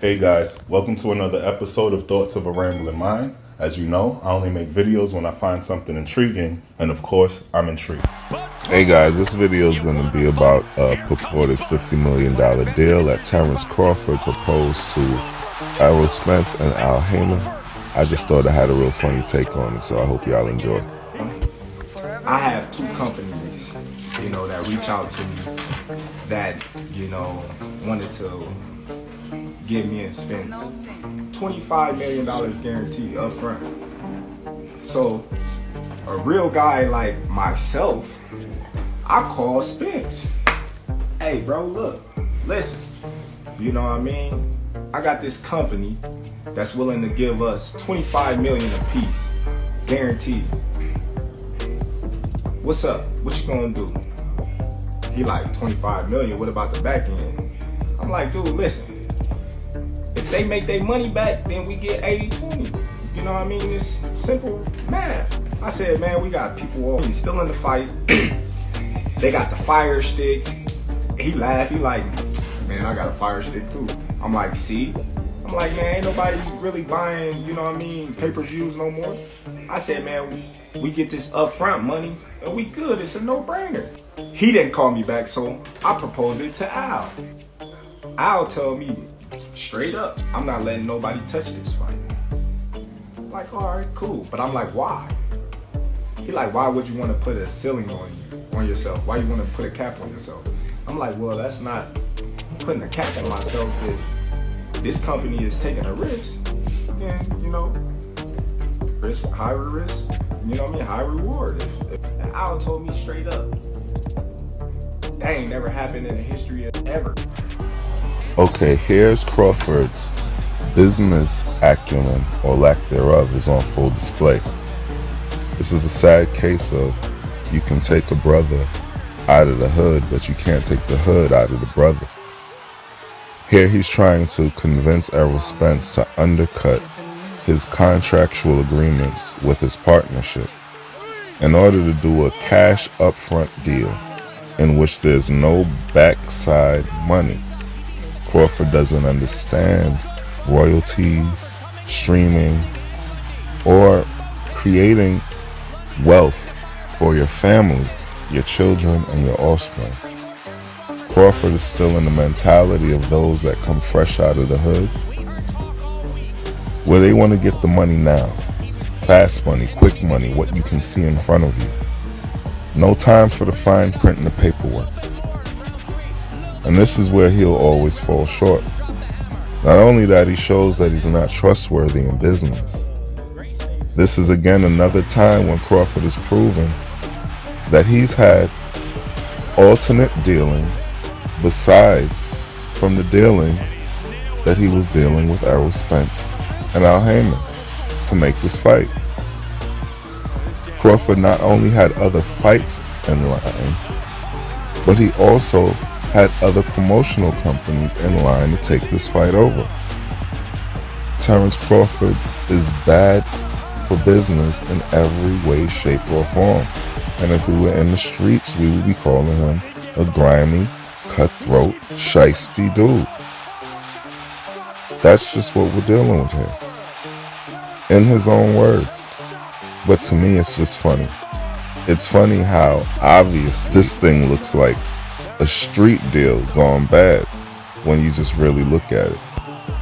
Hey guys, welcome to another episode of Thoughts of a Rambling Mind. As you know, I only make videos when I find something intriguing, and of course, I'm intrigued. Hey guys, this video is going to be about a purported $50 million deal that Terence Crawford proposed to Errol Spence and Al Heyman. I just thought I had a real funny take on it, so I hope y'all enjoy. I have two companies, that reach out to me that, wanted to give me and Spence $25 million guaranteed up front. So a real guy like myself, I call Spence. Hey bro, look, listen, you know what I mean? I got this company that's willing to give us $25 million a piece, guaranteed. What's up? What you gonna do? He like, 25 million, what about the back end? I'm like, dude, listen. If they make their money back, then we get 80-20. You know what I mean? It's simple math. I said, man, we got people all still in the fight. They got the fire sticks. He laughed. He like, man, I got a fire stick too. I'm like, see? I'm like, man, ain't nobody really buying, pay-per-views no more. I said, man, we get this upfront money and we good. It's a no-brainer. He didn't call me back, so I proposed it to Al. Al told me straight up, I'm not letting nobody touch this fight. I'm like, all right, cool. But I'm like, why? He like, why would you want to put a ceiling on yourself? Why you want to put a cap on yourself? I'm like, well, that's not putting a cap on myself. If this company is taking a risk, then, risk, high risk, high reward. If Al told me straight up, that ain't never happened in the history of ever. Okay, here's Crawford's business acumen, or lack thereof, is on full display. This is a sad case of you can take a brother out of the hood, but you can't take the hood out of the brother. Here he's trying to convince Errol Spence to undercut his contractual agreements with his partnership in order to do a cash upfront deal in which there's no backside money. Crawford doesn't understand royalties, streaming, or creating wealth for your family, your children, and your offspring. Crawford is still in the mentality of those that come fresh out of the hood, where they want to get the money now. Fast money, quick money, what you can see in front of you. No time for the fine print and the paperwork. And this is where he'll always fall short. Not only that, he shows that he's not trustworthy in business. This is again another time when Crawford has proven that he's had alternate dealings besides from the dealings that he was dealing with Errol Spence and Al Heyman to make this fight. Crawford not only had other fights in line, but he also had other promotional companies in line to take this fight over. Terence Crawford is bad for business in every way, shape, or form. And if we were in the streets, we would be calling him a grimy, cutthroat, shiesty dude. That's just what we're dealing with here. In his own words. But to me, it's just funny. It's funny how obvious this thing looks like a street deal gone bad when you just really look at it.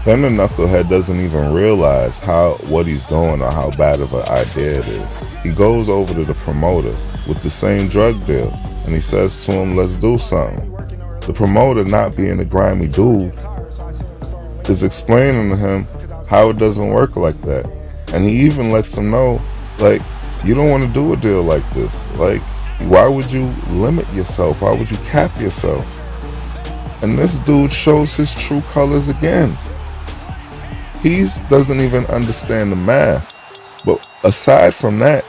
Then the knucklehead doesn't even realize what he's doing or how bad of an idea it is. He goes over to the promoter with the same drug deal and he says to him, let's do something. The promoter, not being a grimy dude, is explaining to him how it doesn't work like that. And he even lets him know, you don't want to do a deal like this. Why would you limit yourself? Why would you cap yourself? And this dude shows his true colors again. He doesn't even understand the math. But aside from that,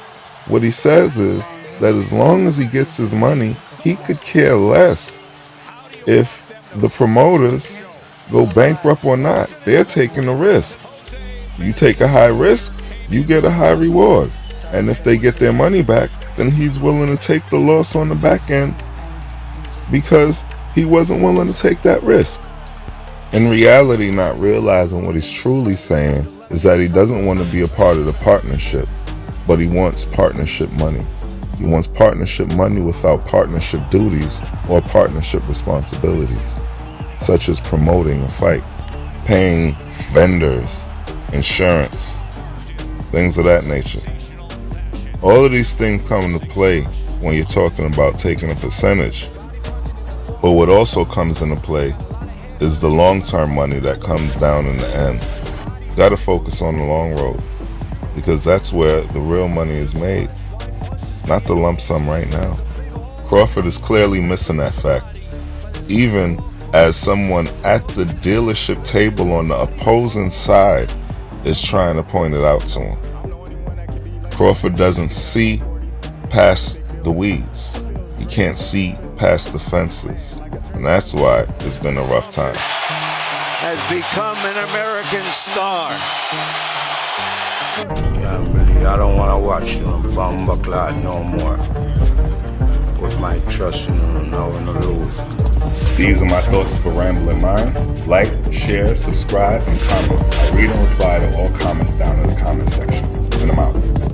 what he says is that as long as he gets his money, he could care less if the promoters go bankrupt or not. They're taking a risk. You take a high risk, you get a high reward. And if they get their money back, then he's willing to take the loss on the back end because he wasn't willing to take that risk. In reality, not realizing what he's truly saying is that he doesn't want to be a part of the partnership, but he wants partnership money. He wants partnership money without partnership duties or partnership responsibilities, such as promoting a fight, paying vendors, insurance, things of that nature. All of these things come into play when you're talking about taking a percentage. But what also comes into play is the long-term money that comes down in the end. You gotta focus on the long road, because that's where the real money is made, not the lump sum right now. Crawford is clearly missing that fact, even as someone at the dealership table on the opposing side is trying to point it out to him. Crawford doesn't see past the weeds. He can't see past the fences. And that's why it's been a rough time. Has become an American star. Yeah, really, I don't want to watch them bomber clot no more. Put my trust in them now in the lose. These are my thoughts of a rambling mind. Like, share, subscribe, and comment. I read and reply to all comments down in the comment section. And I'm out.